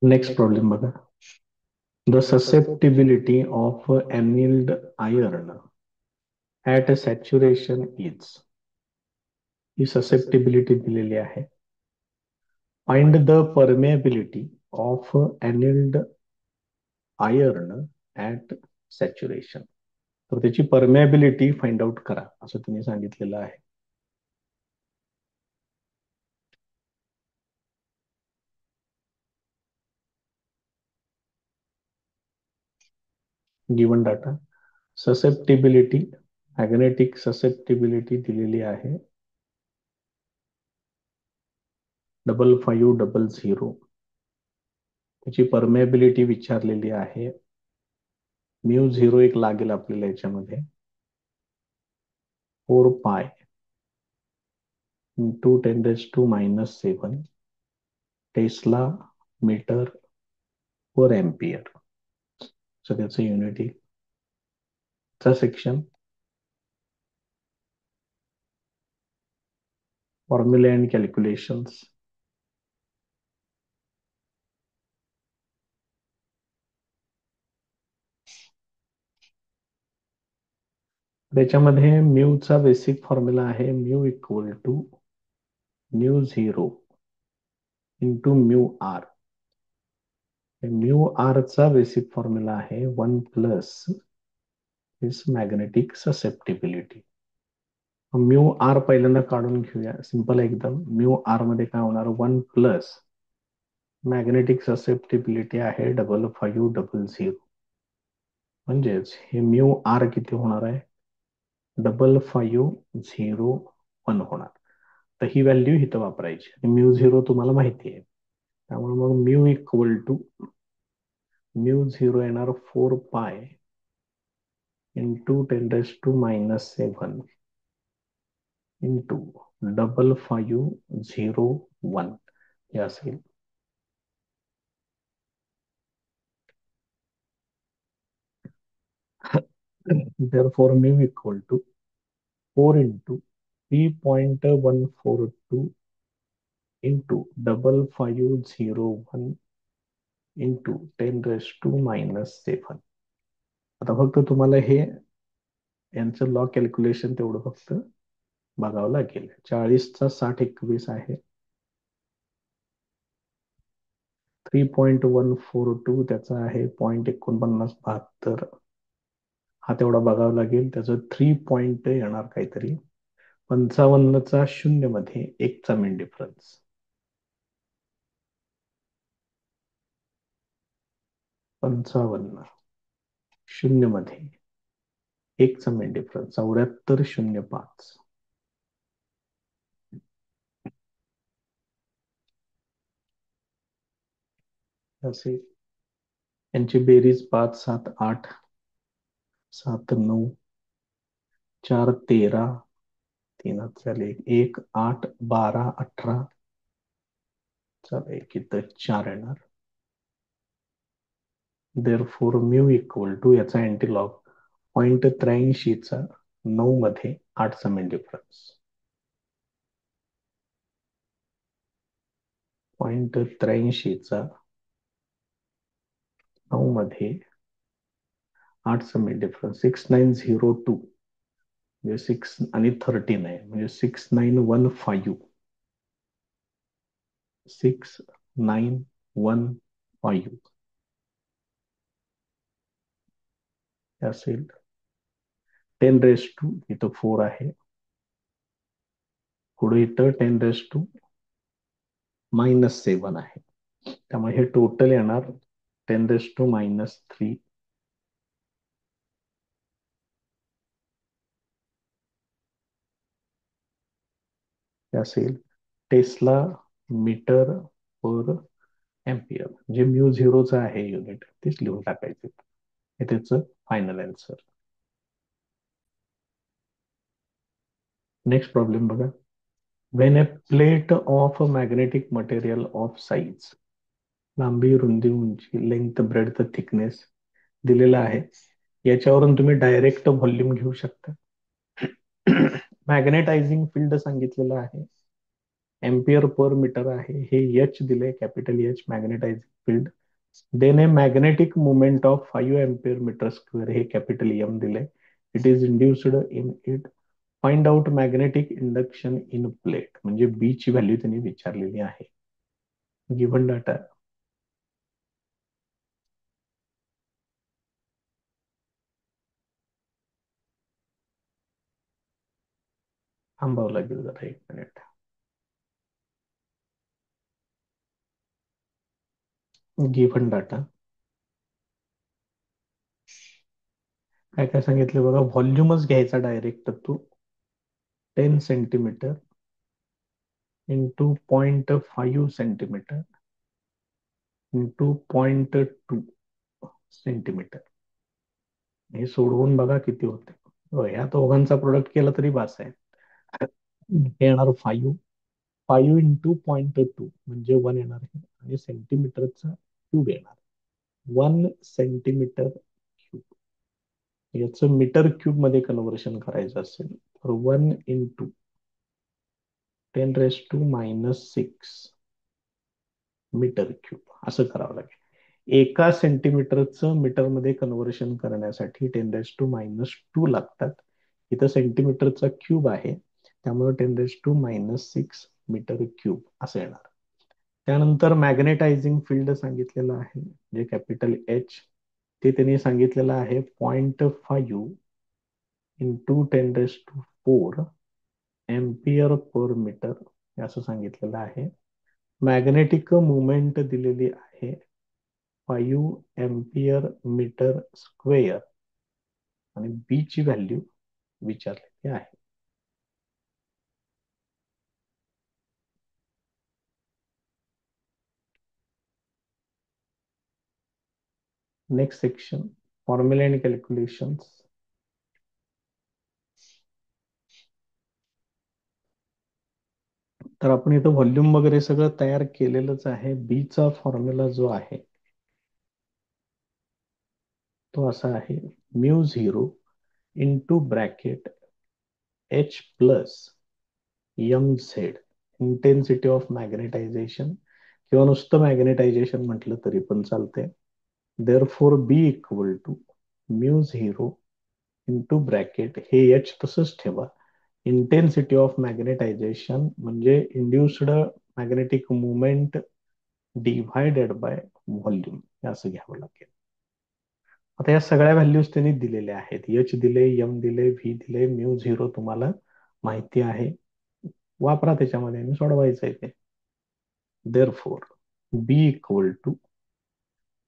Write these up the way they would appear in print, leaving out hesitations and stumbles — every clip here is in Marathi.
नेक्स्ट प्रॉब्लेम बघा. The susceptibility of annealed iron at saturation is. He susceptibility दिलेली आहे. Find the permeability of annealed iron at saturation. तर त्याची परमेबिलिटी फाइंड आउट करा असं त्यांनी सांगितलेलं आहे. Given data susceptibility magnetic susceptibility दिलेली आहे 5500. त्याची परमेबिलिटी विचारलेली आहे. म्यू झिरो एक लागेल आपल्याला याच्यामध्ये 4 pi into 10⁻⁻7 tesla metre per ampere. So त्याचं युनिटी चा सेक्शन फॉर्म्युला अँड कॅल्क्युलेशन्स. त्याच्यामध्ये म्यूचा बेसिक फॉर्म्युला आहे mu equal to mu zero into mu R. Mu R चा बेसिक फॉर्म्युला आहे 1 + this magnetic susceptibility. Mu R पहिल्यांदा काढून घेऊया. सिंपल एकदम. म्यू आर मध्ये काय होणार 1 + मॅग्नेटिक ससेप्टिबिलिटी आहे 5500. म्हणजेच हे म्यू आर किती होणार आहे 5501 होणार. तर ही व्हॅल्यू इथं वापरायची. म्यू झिरो तुम्हाला माहिती आहे. त्यामुळे मग mu equal to mu zero येणार 4 पाय इंटू 10⁻⁻7 इंटू 5501 हे असेल. therefore mu equal to 4 into 3.142 into 5501 into 10⁻⁻7. आता फक्त तुम्हाला हे यांचं लॉ कॅल्क्युलेशन तेवढं फक्त बघावं लागेल. 40चा 60 आहे 3.142 त्याचा आहे 0.4972. हा तेवढा बघावा लागेल. त्याचं 3 पॉइंट येणार काहीतरी 55चा 0 मध्ये 1चा मेन डिफरन्स. 55 0 मध्ये 1चा मेन डिफरन्स 7405 असे. यांची बेरीज 5 7 8 7 9 4 13 3 झाले 1 8 12 18 चला एक इथं 4 येणार. देअरफॉर म्यू इक्वल टू याचा अँटीलॉग 0.83चा 9 मध्ये 8चा मेन डिफरन्स 0.83चा 9 मध्ये 8चा मेन डिफरन्स 6902 म्हणजे 6 आणि 13 आहे म्हणजे 6915 6915 असेल. 10⁻⁻, इथं 4 आहे पुढे इथं 10⁻⁻7 आहे. त्यामुळे हे टोटल येणार 10⁻⁻3 असेल टेस्ला मीटर पर एम्पियर. जे म्यू झिरोचं आहे युनिट तेच लिहून टाकायचे. हे त्याचं फायनल आन्सर. नेक्स्ट प्रॉब्लेम बघा. When a plate of magnetic material of size लांबी रुंदी उंची लेंथ ब्रेडथ थिकनेस दिलेला आहे. याच्यावरून तुम्ही डायरेक्ट व्हॉल्यूम घेऊ शकता. मॅग्नेटायझिंग फील्ड सांगितलेलं आहे एम्पियर पर मीटर आहे, हे एच दिले, capital H magnetising field. Then a magnetic movement of 5 ampere metre square, हे कॅपिटल एम दिले. It is induced in it. Find out magnetic induction in plate, म्हणजे बी ची व्हॅल्यू त्यांनी विचारलेली आहे. गिव्हन डाटा थांबावं लागेल जरा 1 मिनिट. गिव्हन डाटा काय काय सांगितलं बघा. व्हॉल्यूमच घ्यायचा डायरेक्ट, तो 10 centimetre into 0.5 centimetre into 0.2 centimetre. हे सोडवून बघा किती होते. ह्या दोघांचा प्रोडक्ट केला तरी बास आहे. हे येणार 5 इंटू 0.2 म्हणजे 1 येणार आहे, आणि सेंटीमीटरचा क्यूब येणार. 1 सेंटीमीटर क्यूब. याचं मीटर क्यूब मध्ये कन्व्हर्शन करायचं असेल तर 1 इंटू 10⁻⁶ मीटर क्यूब असं करावं लागेल. एका सेंटीमीटरचं मीटरमध्ये कन्व्हर्शन करण्यासाठी 10⁻² लागतात. इथं सेंटीमीटरचा क्यूब आहे, त्यामुळे 10⁻⁶ मीटर क्यूब असं येणार. त्यानंतर मॅग्नेटायझिंग फील्ड सांगितलेलं आहे, जे कॅपिटल एच, ते त्यांनी सांगितलेलं आहे 0.5 इंटू 10⁻⁴ एम्पियर पर मीटर असं सांगितलेलं आहे. मॅग्नेटिक मुवमेंट दिलेली आहे 5 एम्पियर मीटर स्क्वेअर, आणि बी ची व्हॅल्यू विचारलेली आहे. Next section, formula and calculations. तर आपण इथं व्हॉल्यूम वगैरे सगळं तयार केलेलंच आहे. बी चा फॉर्म्युला जो आहे तो असा आहे, μ0 into bracket H plus M Z, intensity of magnetisation, किंवा नुसतं मॅग्नेटायझेशन म्हटलं तरी पण चालते. Therefore B equal to μ0 into bracket, हे एच तसंच ठेवा, इंटेन्सिटी ऑफ मॅग्नेटायझेशन म्हणजे induced magnetic movement divided by volume, हे असं घ्यावं लागेल. आता या सगळ्या व्हॅल्यूज त्यांनी दिलेल्या आहेत. एच दिले, एम दिले, व्ही दिले, μ0 तुम्हाला माहिती आहे, वापरा त्याच्यामध्ये आणि सोडवायचं आहे ते. देअरफॉर बी इक्वल टू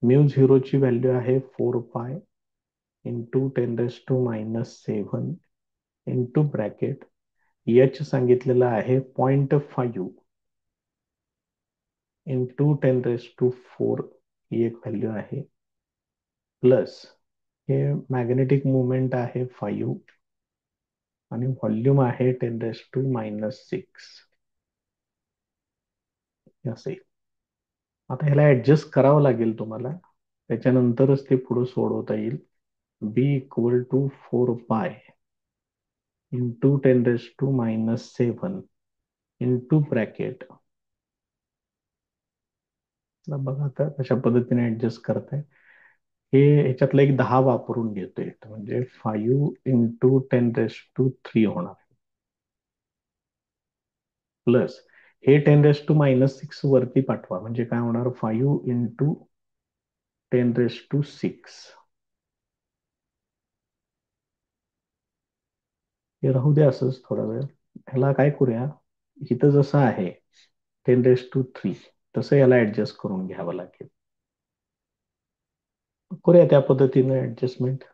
μ0 ची व्हॅल्यू आहे 4π इंटू 10⁻⁷ इंटू ब्रॅकेट एच सांगितलेलं आहे 0.5 इंटू 10⁻⁴, ही एक व्हॅल्यू आहे, प्लस हे मॅग्नेटिक मुवमेंट आहे 5, आणि व्हॉल्यूम आहे 10⁻⁶ असे. आता ह्याला ऍडजस्ट करावं लागेल तुम्हाला, त्याच्यानंतरच ते पुढे सोडवता येईल. B equal to 4π into 10⁻⁷ into bracket, बघा आता कशा पद्धतीने ऍडजस्ट करताय. हे ह्याच्यातलं एक 10 वापरून घेतोय, म्हणजे 5 इंटू 10⁻³ होणार, प्लस हे 10⁻⁻6 वरती पाठवा, म्हणजे काय होणार, 5 इंटू 10⁻⁶. हे राहू दे असंच थोडा वेळ. ह्याला काय करूया, इथं जसं आहे 10⁻³ तसं याला ऍडजस्ट करून घ्यावं लागेल. करूया त्या पद्धतीने ऍडजस्टमेंट.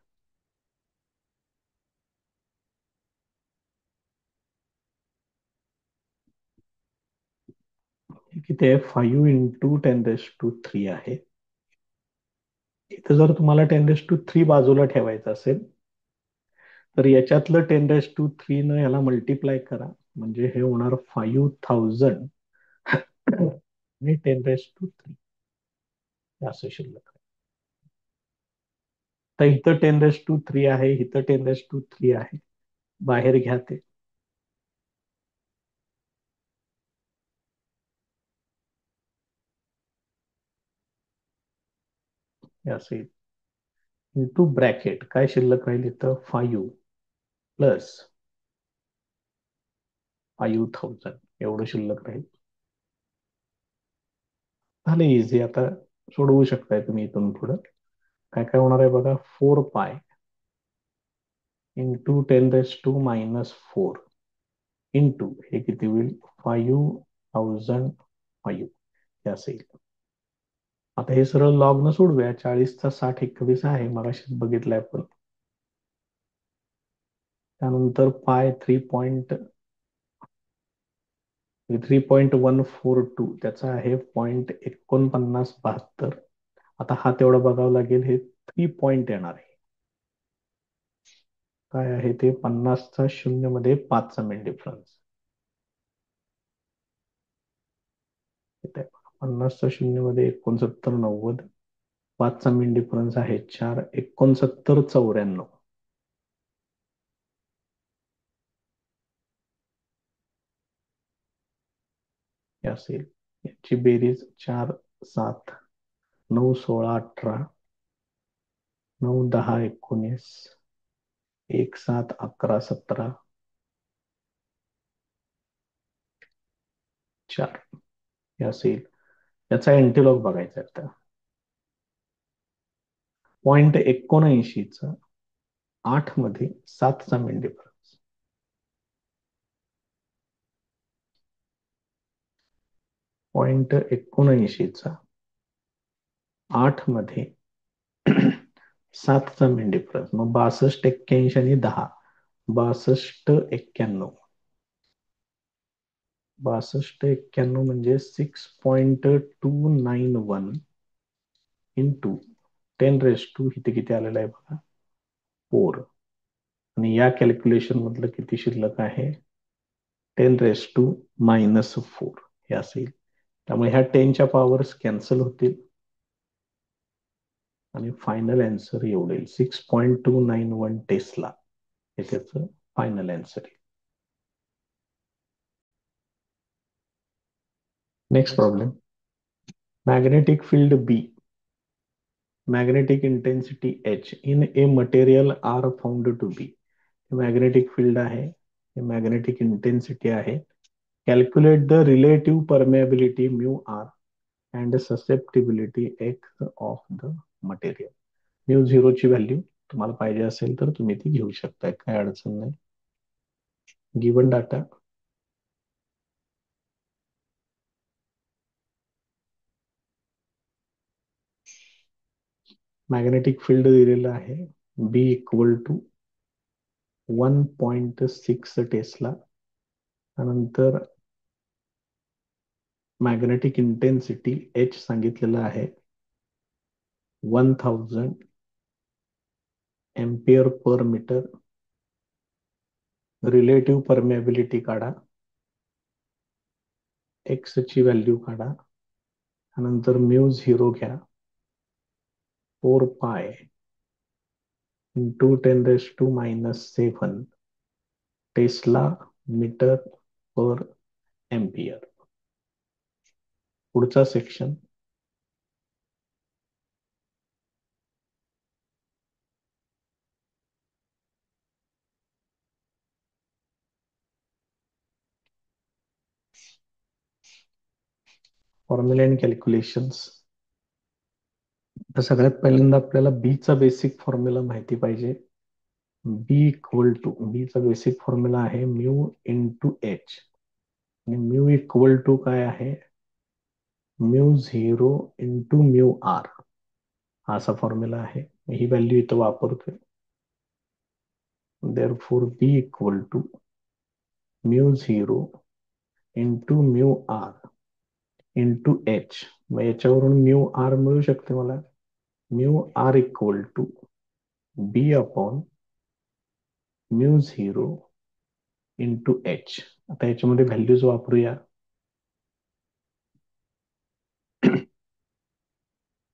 किती आहे, 5 इंटू 10⁻³ आहे. इथं जर तुम्हाला 10⁻³ बाजूला ठेवायचं असेल तर याच्यातलं 10⁻³ न याला मल्टिप्लाय करा, म्हणजे हे होणार 5000 आणि 10⁻³ असं शिल्लक आहे. तर इथं 10⁻³ आहे, इथं 10⁻³ आहे, बाहेर घ्या ते. हे असेल इंटू ब्रॅकेट काय शिल्लक राहील इथं 5 प्लस 5000 एवढं शिल्लक राहील. झालं इझी. आता सोडवू शकताय तुम्ही इथून पुढं. काय काय होणार आहे बघा. 4 पाय इंटू 10⁻⁻⁴ इंटू हे किती होईल 5005 हे असेल. आता हे सरळ लॉग न सोडूया. 40चा 60 आहे मगाशीच बघितलंय आपण. त्यानंतर पाय 3.142 त्याचा आहे 0.4972. आता हा तेवढा बघावं लागेल. हे 3 पॉईंट येणार आहे. काय आहे ते 50चा 0 मध्ये 5चा मिन डिफरन्स. 50चा 0 मध्ये 69 90. 5चा मिन डिफरन्स आहे 4 69 94 हे असेल. याची बेरीज 4 7 9 16 18 9 10 19 1 7 11 17 4 हे असेल. याचा एंटीलॉग बघायचा आता. 0.79चा 8 मध्ये 7चा मिन डिफरन्स. 0.79चा 8 मध्ये 7चा मिन डिफरन्स. मग 62 81 आणि 10 62 91 62 91 म्हणजे 6.291 इंटू 10⁻⁴ इथे किती आलेलं आहे बघा 4. आणि या कॅल्क्युलेशन मधलं किती शिल्लक आहे 10⁻⁻⁴ हे असेल. त्यामुळे ह्या 10च्या पॉवर्स कॅन्सल होतील आणि फायनल अँसर एवढे 6.291 टेस्ला हे त्याचं फायनल अँसर आहे. Next problem. Magnetic field B, magnetic intensity H in a material are found to be. Magnetic field आहे. हे मॅग्नेटिक इंटेन्सिटी आहे. Calculate the relative permeability mu R and susceptibility X of the material. Mu झिरोची व्हॅल्यू तुम्हाला पाहिजे असेल तर तुम्ही ती घेऊ शकता. काय अडचण नाही. गिवन डाटा मॅग्नेटिक फील्ड दिलेलं आहे. बी इक्वल टू 1.6 टेस्ला. त्यानंतर मॅग्नेटिक इंटेन्सिटी एच सांगितलेलं आहे 1000 ampere per metre. Relative permeability काढा. एक्स ची व्हॅल्यू काढा. त्यानंतर म्यू झिरो घ्या 4 pi into 10⁻⁻⁷ Tesla metre per ampere. पुढचा सेक्शन फॉर्म्युला अँड कॅल्क्युलेशन्स. तर सगळ्यात पहिल्यांदा आपल्याला बी चा बेसिक फॉर्म्युला माहिती पाहिजे. बी इक्वल टू बी चा बेसिक फॉर्म्युला आहे म्यू इंटू एच आणि म्यू इक्वल टू काय आहे mu zero into mu R. हा असा फॉर्म्युला आहे. ही व्हॅल्यू इथं वापरतोय. therefore b equal to mu zero into mu R into H. मग याच्यावरून म्यू आर मिळू शकते मला. Mu R equal to B upon mu zero into H. आता याच्यामध्ये व्हॅल्यूज वापरूया.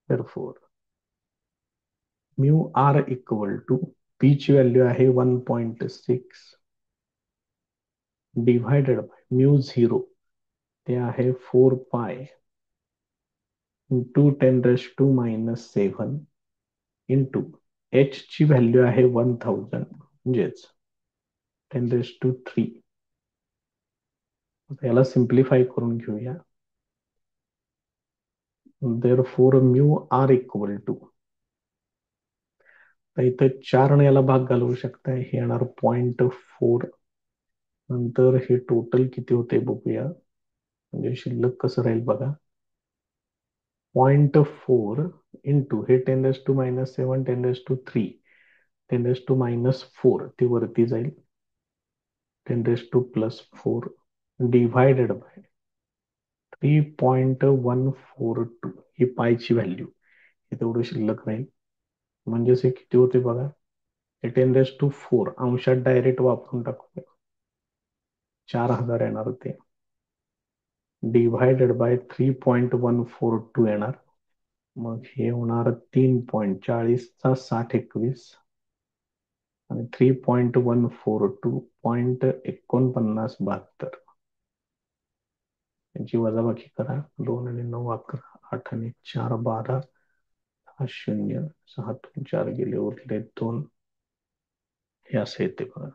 therefore mu R equal to P ची व्हॅल्यू आहे 1.6 डिव्हायडेड बाय म्यू झिरो ते आहे 4 पाय इंटू 10⁻⁻⁷ इंटू एच ची व्हॅल्यू आहे 1000 म्हणजेच 10⁻³ याला सिम्प्लिफाय करून घेऊया. therefore mu R equal to, तर इथं 4 याला भाग घालवू शकताय, हे येणार 0.4. नंतर हे टोटल किती होते बघूया, म्हणजे शिल्लक कसं राहील बघा. 0.4 इंटू हे 10⁻⁻7 10⁻³ 10⁻⁻4 ती वरती जाईल, 10⁻+4 डिव्हायडेड बाय 3.142 ही पायची व्हॅल्यू, हे तेवढं शिल्लक राहील. म्हणजेच हे किती होते बघा, हे 10⁻⁴ अंशात डायरेक्ट वापरून टाकूया, 4000 येणार होते, डिव्हायडेड बाय 3.142 येणार. मग हे होणार 3.40 चा 6021 आणि 3.142 0.4972. यांची वजाबाकी करा, 2 आणि 9 11, 8 आणि 4 12, 0 6 4 गेले, उरले 2. हे असं येते बघा.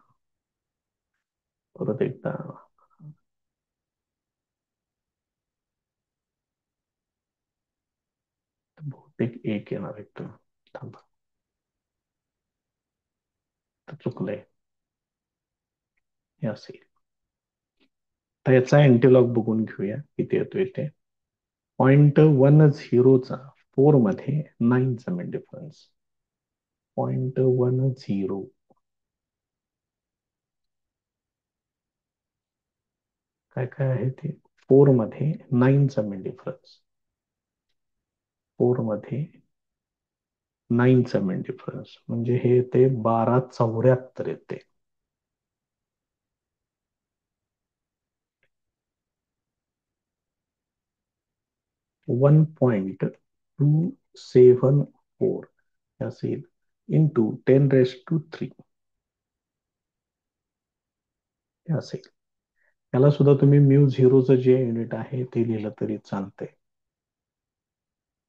परत एकदा बहुतेक 1 येणार एकदम, थांबा, चुकलंय, हे असेल. तर याचा अँटीलॉग बघून घेऊया किती येतोय ते. 0.10चा 4 मध्ये 9चा मिड डिफरन्स, 0.10 काय काय आहे ते, 4 मध्ये 9चा मिड डिफरन्स, 4 मध्ये 9चा मिड डिफरन्स म्हणजे हे येते 1274 येते. 1.274 असेल इंटू 10⁻³ असेल. याला सुद्धा तुम्ही म्यू झिरोचं जे युनिट आहे ते लिहिलं तरी चालतंय.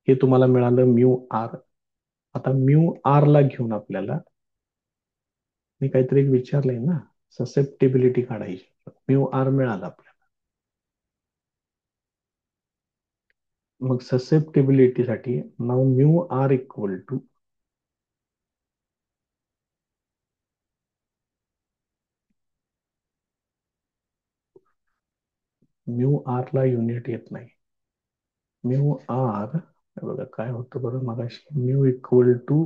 हे तुम्हाला मिळालं म्यू आर. आता म्यू आर ला घेऊन आपल्याला मी काहीतरी एक विचारलंय ना, ससेप्टिबिलिटी काढायची. म्यू आर मिळाला आपल्याला, मग ससेप्टिबिलिटीसाठी नाव mu R equal to mu R ला युनिट येत नाही. म्यू आर बघा काय होतं बरं, मगाशी mu equal to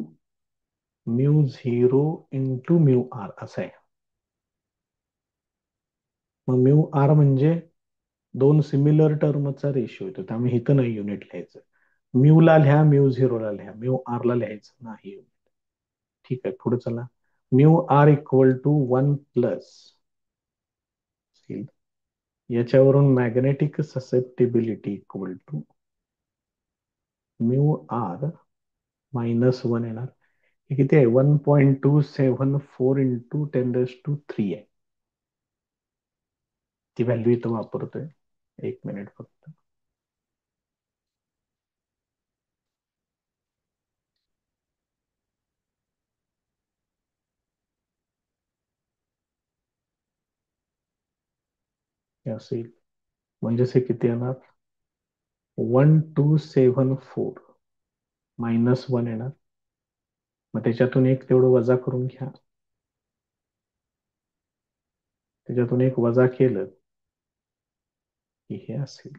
mu zero into mu R असं आहे. मग म्यू आर म्हणजे दोन सिमिलर टर्मचा रेशिओ येतो, त्यामुळे इथं नाही युनिट लिहायचं. म्यू ला लिहा, म्यू झिरोला लिहा, म्यू आर ला लिहायचं नाही. ठीक आहे, पुढे चला. म्यू आर इक्वल टू 1+ याच्यावरून magnetic susceptibility equal to mu R -1 येणार. हे किती आहे, 1.274 इंटू 10⁻³ आहे. ती व्हॅल्यू इथं वापरतोय. 1 मिनिट फक्त. हे असेल म्हणजेच हे किती येणार, 1274 -1 येणार. मग त्याच्यातून एक तेवढं वजा करून घ्या, त्याच्यातून एक वजा केलं की हे असेल,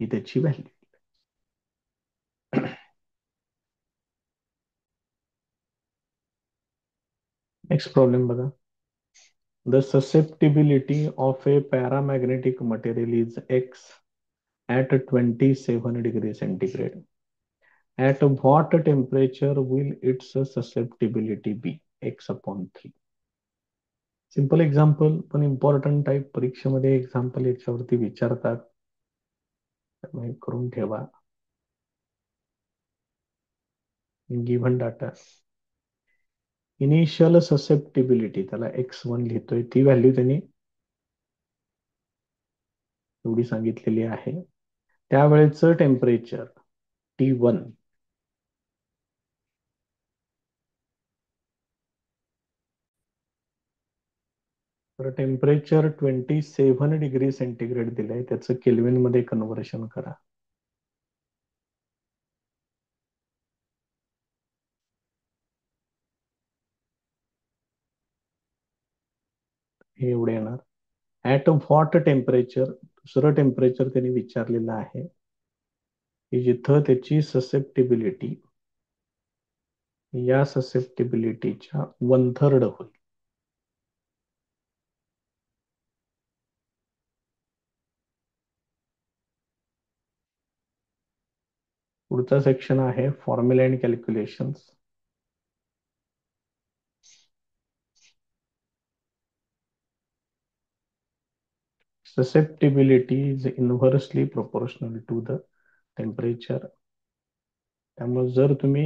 ही त्याची व्हॅल्यू. नेक्स्ट प्रॉब्लेम बघा. The susceptibility of a paramagnetic material is X at 27 degrees centigrade. At what temperature will its susceptibility be? X/3. Simple example पण इम्पॉर्टंट टाईप, परीक्षेमध्ये एक्झाम्पल याच्यावरती विचारतात, त्यामुळे करून ठेवा. गिव्हन डाटा इनिशियल ससेप्टिबिलिटी, त्याला X1 लिहितोय, ती व्हॅल्यू त्यांनी एवढी सांगितलेली आहे. त्यावेळेचं टेम्परेचर T1 तर टेम्परेचर 27 डिग्री सेंटीग्रेड दिलंय, त्याचं केल्विन मध्ये कन्व्हर्शन करा. हे एवढे येणार. ऍट व्हॉट टेम्परेचर, दुसरं टेम्परेचर त्यांनी विचारलेलं आहे की जिथं त्याची ससेप्टिबिलिटी या ससेप्टिबिलिटीच्या 1/3 होईल. पुढचा सेक्शन आहे formula and calculations. susceptibility is inversely proportional to the temperature. त्यामुळे जर तुम्ही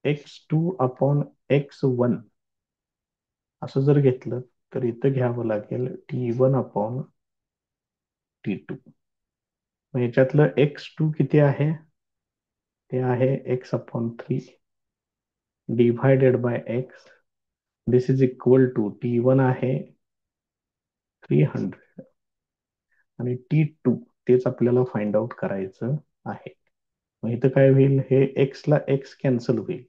x2/x1 असं जर घेतलं तर इथं घ्यावं लागेल T1/T2. मग याच्यातलं x2 किती आहे, ते आहे x/3 divided by x. This is equal to T1 आहे 300 आणि T2 तेच आपल्याला फाइंड आउट करायचं आहे. मग इथं काय होईल, हे x ला x कॅन्सल होईल,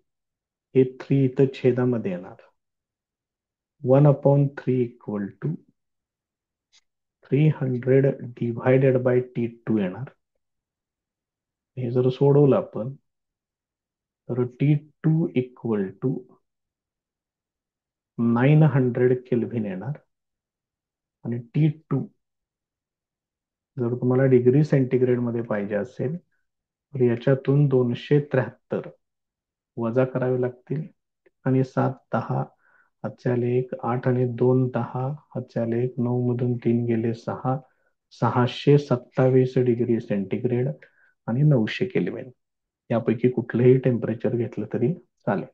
हे 3 इथं छेदामध्ये येणार. 1/3 equal to 300 divided by T2 येणार. हे जर सोडवलं आपण तर T2 इक्वल टू 900 केल्व्हिन येणार. आणि T2 जर तुम्हाला डिग्री सेंटीग्रेड मध्ये पाहिजे असेल तर याच्यातून 273 वजा करावे लागतील. आणि 7 10 हातचे आले 1, 8 आणि 2 10 हातचे आले 1, 9 मधून 3 गेले 6, 627 डिग्री सेंटीग्रेड आणि 900 केल्विन. यापैकी कुठलंही टेम्परेचर घेतलं तरी चालेल.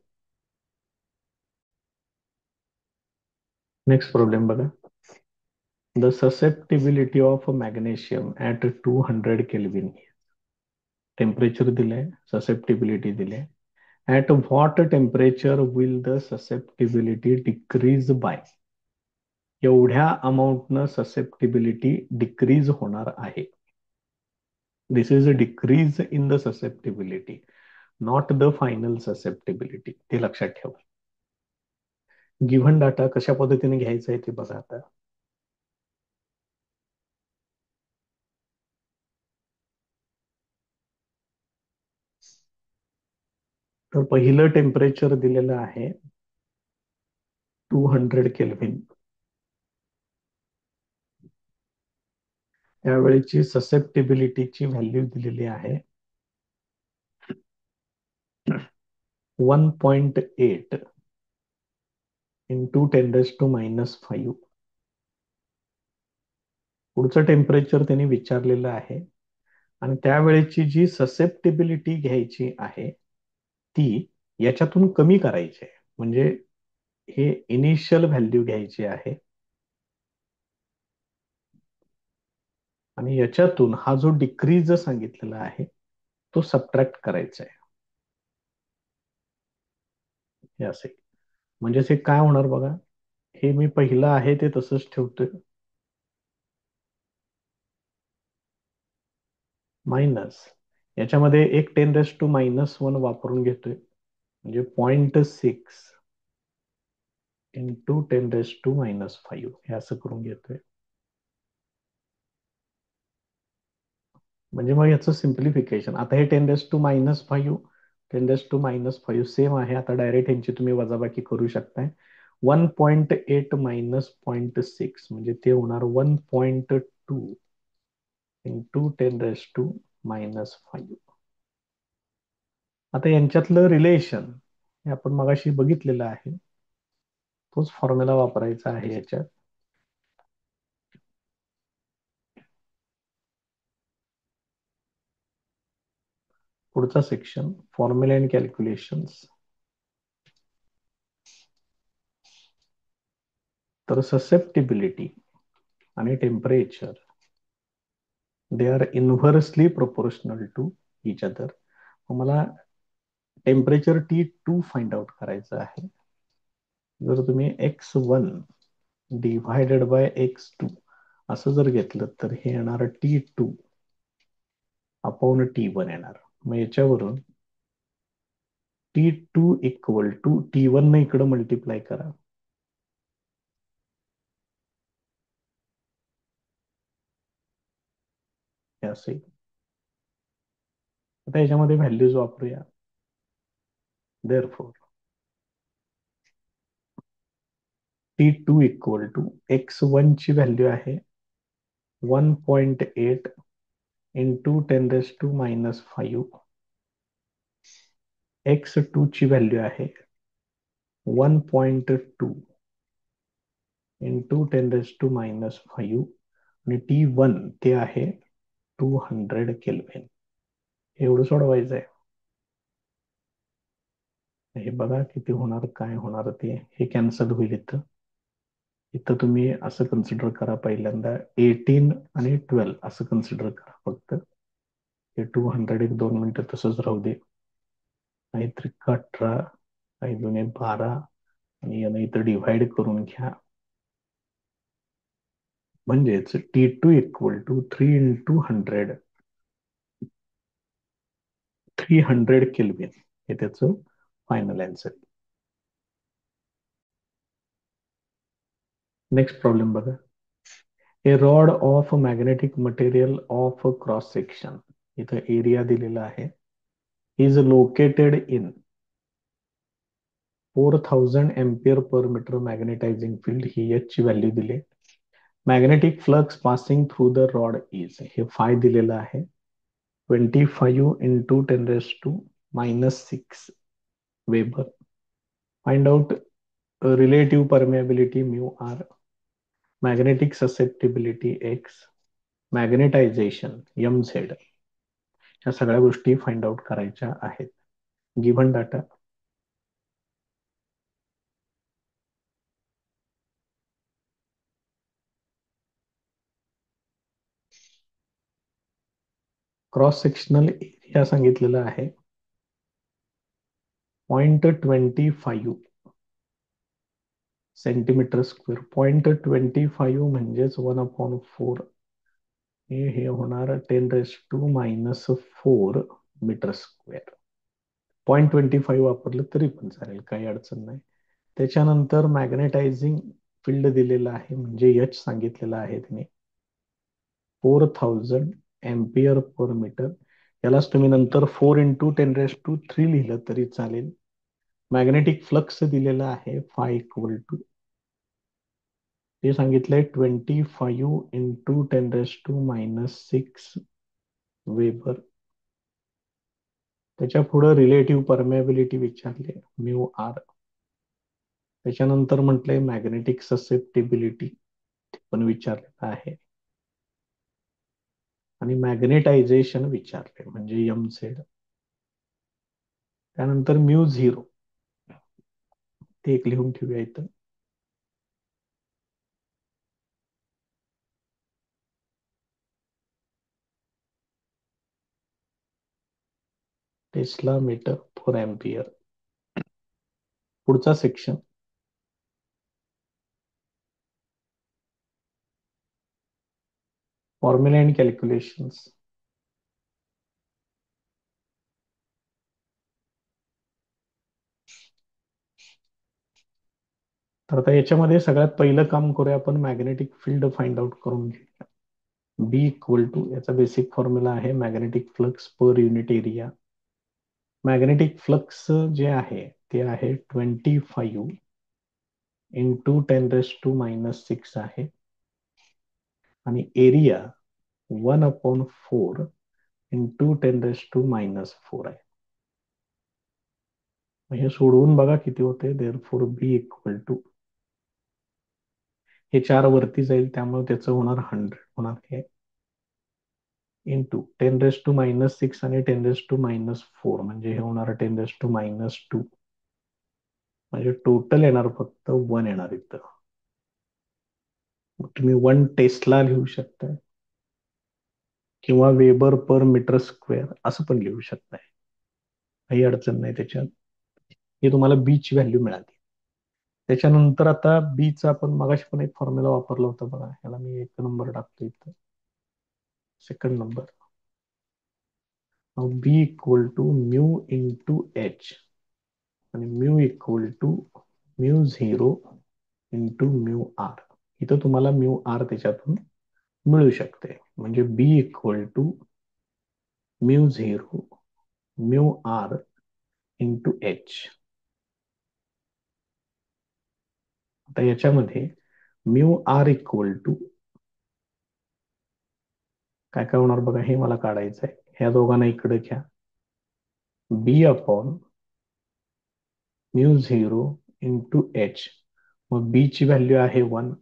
नेक्स्ट प्रॉब्लेम बघा. The susceptibility of magnesium at 200 kelvin. Temperature दिलंय, ससेप्टिबिलिटी दिले. At what temperature will the susceptibility decrease by. एवढ्या अमाऊंटनं ससेप्टिबिलिटी डिक्रीज होणार आहे. This is a decrease in the susceptibility, not the final susceptibility. ते लक्षात ठेवा. गिव्हन डाटा कशा पद्धतीने घ्यायचा आहे ते बघा. आता तर पहिलं टेम्परेचर दिलेलं आहे 200 केल्व्हिन. त्यावेळेची ससेप्टिबिलिटीची व्हॅल्यू दिलेली आहे 1.8 इंटू 10⁻⁵. पुढचं टेम्परेचर त्यांनी विचारलेलं आहे आणि त्यावेळेची जी ससेप्टिबिलिटी घ्यायची आहे ती याच्यातून कमी करायची आहे. म्हणजे हे इनिशियल व्हॅल्यू घ्यायची आहे आणि याच्यातून हा जो डिक्रीज सांगितलेला आहे तो सबट्रॅक्ट करायचा आहे. हे असे म्हणजे हे काय होणार बघा. हे मी पहिलं आहे ते तसंच ठेवतोय, मायनस याच्यामध्ये एक 10⁻⁻1 वापरून घेतोय, म्हणजे 0.6 इंटू 10⁻⁵ हे असं करून घेतोय. म्हणजे मग याचं सिम्प्लिफिकेशन. आता हे 10⁻⁵, 10⁻⁵ सेम आहे. आता डायरेक्ट यांची तुम्ही वजाबाकी करू शकताय. 1.8 मायनस 0.6 म्हणजे ते होणार 1.2 इंटू 10⁻⁻5. आता यांच्यातलं रिलेशन हे आपण मगाशी बघितलेलं आहे, तोच फॉर्म्युला वापरायचा आहे याच्यात. पुढचा सेक्शन फॉर्म्युला अँड कॅल्क्युलेशन्स. तर ससेप्टिबिलिटी आणि temperature they are inversely proportional to each other. मला टेम्परेचर T2 फाइंड आउट करायचं आहे. जर तुम्ही x1 डिव्हायडेड बाय x2 असं जर घेतलं तर हे येणार T2 अपॉन T1 येणार. मग याच्यावरून T2 इक्वल टू T1 ने इकडं मल्टिप्लाय करा. हे असं येईल. आता याच्यामध्ये व्हॅल्यूज वापरूया. Therefore T2 equal to x1 ची व्हॅल्यू आहे 1.8 इंटू 10⁻⁵. x2 ची व्हॅल्यू आहे 1.2 इंटू 10⁻⁵. आणि T1 ते आहे 200 केल्विन. एवढं सोडवायचं आहे. हे बघा किती होणार, काय होणार ते. हे कॅन्सल होईल इथं. इथं तुम्ही असं कन्सिडर करा, पहिल्यांदा 18 आणि 12 असं कन्सिडर करा फक्त. हे 200 एक 2 मिनिटं तसंच राहू दे. काही त्रिक 18, काही दुने 12 आणि यानं इथं डिव्हाइड करून घ्या. म्हणजेच T2 equal to 3 into 100 300 kelvin हे त्याचं फायनल आन्सर. नेक्स्ट प्रॉब्लेम बघा. A rod of magnetic material of cross section, इथं एरिया दिलेला आहे, is located in 4000 ampere per metre magnetising field. ही एच ची व्हॅल्यू दिली. Magnetic flux passing through the rod is, हे फाय दिलेलं आहे, 25 into 10⁻⁻6 weber. Find out relative permeability mu R, magnetic susceptibility X, magnetisation M Z. ह्या सगळ्या गोष्टी फाइंड आउट करायच्या आहेत. Given data. Cross sectional area सांगितलेला आहे 0.25 सेंटीमीटर स्क्वेअर. 0.25 म्हणजेच 1/4. हे होणार 10⁻⁻⁴ मीटर स्क्वेअर. 0.25 वापरलं तरी पण चालेल, काही अडचण नाही. त्याच्यानंतर मॅग्नेटायझिंग फील्ड दिलेलं आहे, म्हणजे एच सांगितलेलं आहे त्याने 4000 एम्पियर पर मीटर. यालाच तुम्ही नंतर 4 इंटू 10⁻³ लिहिलं तरी चालेल. मॅग्नेटिक फ्लक्स दिलेला आहे फाय इक्वल टू, ते सांगितलंय 25 इंटू 10⁻⁻6 वेबर. त्याच्या पुढे रिलेटिव्ह परमेबिलिटी विचारले म्यू आर. त्याच्यानंतर म्हटलंय मॅग्नेटिक ससेप्टिबिलिटी पण विचारलेलं आहे, आणि मॅग्नेटायझेशन विचारले म्हणजे एम झेड. त्यानंतर म्यू झिरो ते एक लिहून ठेवूया इथं. Tesla metre per ampere. पुढचा सेक्शन फॉर्म्युला अँड कॅल्क्युलेशन्स. तर आता याच्यामध्ये सगळ्यात पहिलं काम करूया आपण, मॅग्नेटिक फील्ड फाइंड आउट करून घेऊया. बी इक्वल टू, याचा बेसिक फॉर्म्युला आहे magnetic flux per unit area. Magnetic flux जे आहे ते आहे 25 इंटू 10⁻⁻6 आहे, आणि एरिया 1/4 इंटू 10⁻⁻4 आहे. हे सोडवून बघा किती होते. देअरफॉर बी इक्वल टू, हे 4 वरती जाईल त्यामुळे त्याचं होणार 100 होणार, हे इंटू 10⁻⁻6 आणि 10⁻⁴, म्हणजे हे होणार 10⁻². म्हणजे टोटल येणार फक्त 1 येणार इथं. तुम्ही 1 टेस्ला लिहू शकता किंवा वेबर पर मीटर स्क्वेअर असं पण लिहू शकताय, काही अडचण नाही त्याच्यात. हे तुम्हाला बी ची व्हॅल्यू मिळाली. त्याच्यानंतर आता बीचा आपण मगाशी पण एक फॉर्म्युला वापरला होता बघा, ह्याला मी 1 नंबर टाकतो इथं, second number. B equal to mu into H, आणि mu equal to mu zero into mu R. इथं तुम्हाला म्यू आर त्याच्यातून मिळू शकते. म्हणजे B equal to mu zero mu R into H. आता याच्यामध्ये म्यू आर इक्वल टू काय काय होणार बघा, हे मला काढायचं आहे. ह्या दोघांना इकडे घ्या. B upon mu zero into H. मग बी ची व्हॅल्यू आहे 1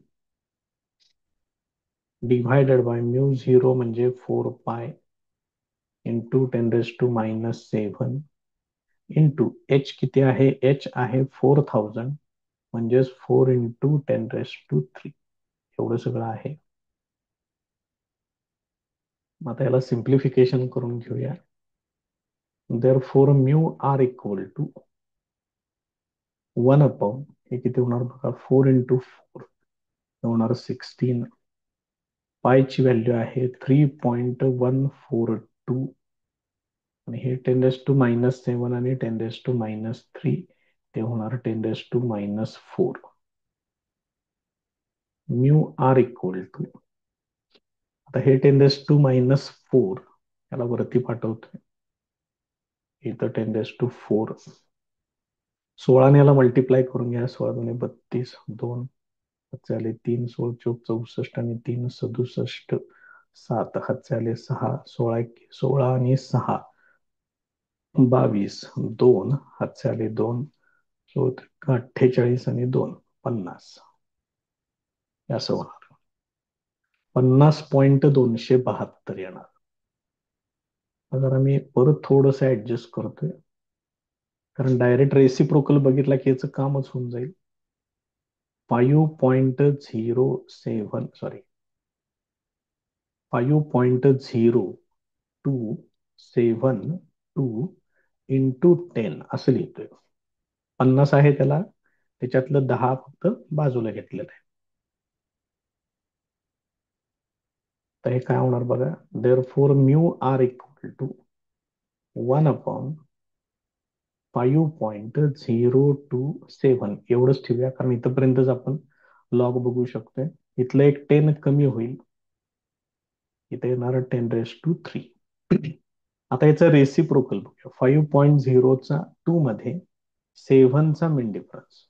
डिव्हायडेड बाय म्यू झिरो म्हणजे 4 पाय इंटू 10⁻⁷ इंटू एच किती आहे, एच आहे 4000, म्हणजेच 4 इंटू 10⁻³ एवढं सगळं आहे. आता याला सिम्प्लिफिकेशन करून घेऊया. Therefore mu R equal to 1 upon, हे किती होणार बघा, 4 इंटू 4 होणार 16. पायची व्हॅल्यू आहे 3.142, आणि हे 10⁻⁷ आणि 10⁻³ ते होणार 10⁻⁴. म्यू आर इक्वल टू, आता हे 10⁻⁴ याला वरती पाठवतोय, इथं 10⁻⁴. 16ने याला मल्टिप्लाय करून घ्या. 16 दुणे 32, 2 हातचे आले 3, 16 चोक 64 आणि 3 67, 7 हातचे आले 6, 16 आणि 6 22, 2 हातचे आले 2, 48 आणि 2 50. असं होणार 50.272 येणार. जरा मी परत थोडस ऍडजस्ट करतोय, कारण डायरेक्ट रेसिप्रोकल बघितला की याचं कामच होऊन जाईल. 5.07 सॉरी 5.0272 इंटू 10 असं लिहितोय. 50 आहे त्याला, त्याच्यातलं 10 फक्त बाजूला घेतलेलं आहे. तर हे काय होणार बघा, therefore mu R equal to 1 upon 5.027 एवढंच ठेवूया, कारण इथपर्यंतच आपण लॉग बघू शकतोय. इथलं एक 10 कमी होईल, इथे येणार 10⁻³ आता याचा रेसिप्रोकल बघूया. 5.0 मध्ये 7चा मिन डिफरन्स,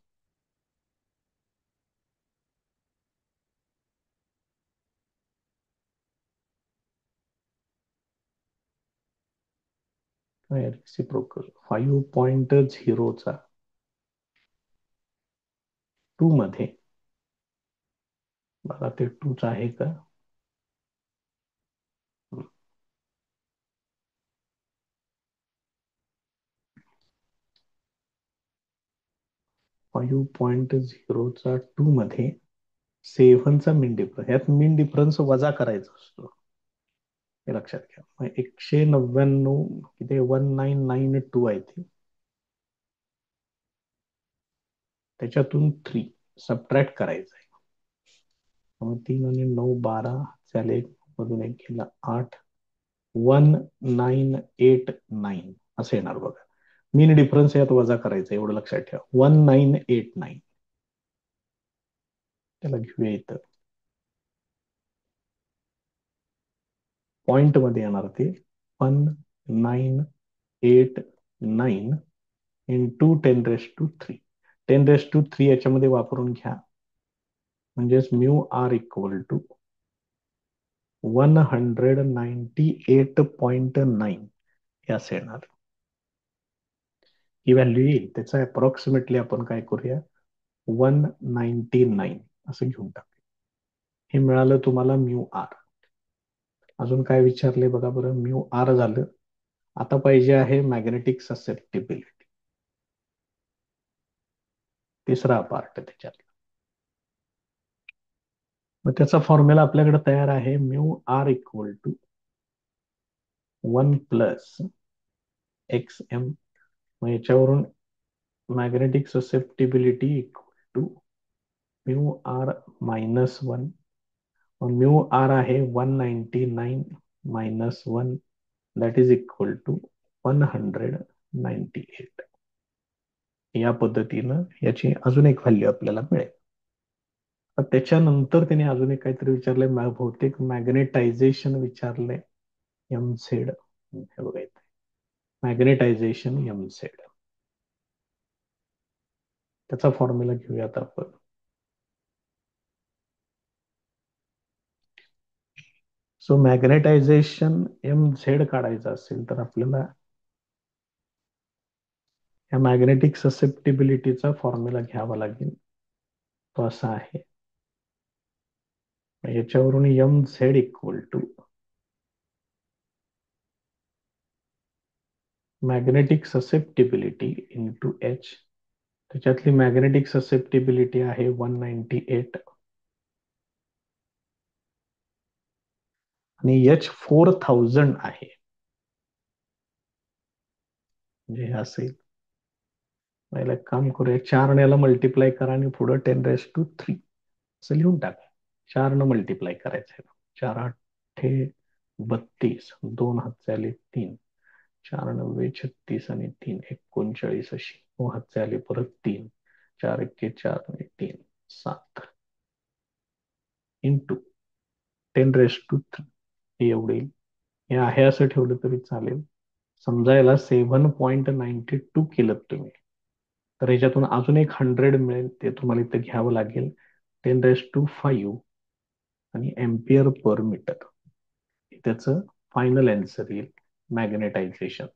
रेसिप्रोकल 5.0 मध्ये बघा ते 2च आहे का. 5.02 मध्ये 7चा मिन डिफरन्स, यात मिन डिफरन्स वजा करायचा असतो, हे लक्षात घ्या. मग 199 किती 1992 आहे ते, त्याच्यातून 3 सबट्रॅक्ट करायचं आहे. मग 3 आणि 9 12 झाले, मधून एक गेला 8, 1989 असं येणार बघा. मीन डिफरन्स यात वजा करायचा, एवढं लक्षात ठेवा. 1989 त्याला घेऊया इथं, पॉइंट मध्ये येणार ते 1989 इंटू 10⁻³ 10⁻³ याच्यामध्ये वापरून घ्या, म्हणजेच म्यू आर इक्वल टू 198.9 हे असं येणार. ही व्हॅल्यू येईल, त्याचा अप्रॉक्सिमेटली आपण काय करूया, 199 असं घेऊन टाकूया. हे मिळालं तुम्हाला म्यू आर. अजून काय विचारले बघा बरं. म्यू आर झालं. आता पाहिजे आहे मॅग्नेटिक ससेप्टिबिलिटी, तिसरा पार्ट त्याच्यात. मग त्याचा फॉर्म्युला आपल्याकडे तयार आहे. Mu R equal to 1 plus X M. मग याच्यावरून magnetic susceptibility to mu R -1. Mu R आहे 199 -1, दॅट इज इक्वल टू 198. या पद्धतीनं याची अजून एक व्हॅल्यू आपल्याला मिळेल. तर त्याच्यानंतर त्याने अजून एक काहीतरी विचारलंय, बहुतेक मॅग्नेटायझेशन विचारलंय. एम झेड, हे बघा इथे मॅग्नेटायझेशन एम झेड. त्याचा फॉर्म्युला घेऊयात आपण. सो मॅग्नेटायझेशन एम झेड काढायचं असेल तर आपल्याला या मॅग्नेटिक ससेप्टिबिलिटीचा फॉर्म्युला घ्यावा लागेल. तो असा आहे, याच्यावरून M Z equal to magnetic susceptibility into H. त्याच्यातली मॅग्नेटिक ससेप्टिबिलिटी आहे 198 आणि एच 4000 आहे. म्हणजे हे असेल, पहिला एक काम करूया, 4 याला मल्टिप्लाय करा आणि पुढे 10⁻³ असं लिहून टाका. 4 मल्टिप्लाय करायचं आहे. 4 8 32, 2 हातचे आले 3, 4 9 36 आणि 3 39 अशी. 9 हातचे आले परत 3, 4 1 4 आणि 3 7 इंटू 10⁻³ हे एवढे. हे आहे असं ठेवलं तरी चालेल. समजा याला 7.92 केलं तुम्ही, तर ह्याच्यातून अजून एक 100 मिळेल. ते तुम्हाला इथे घ्यावं लागेल. 10⁵ आणि एम्पियर पर मीटर त्याचं फायनल आन्सर येईल मॅग्नेटायझेशन.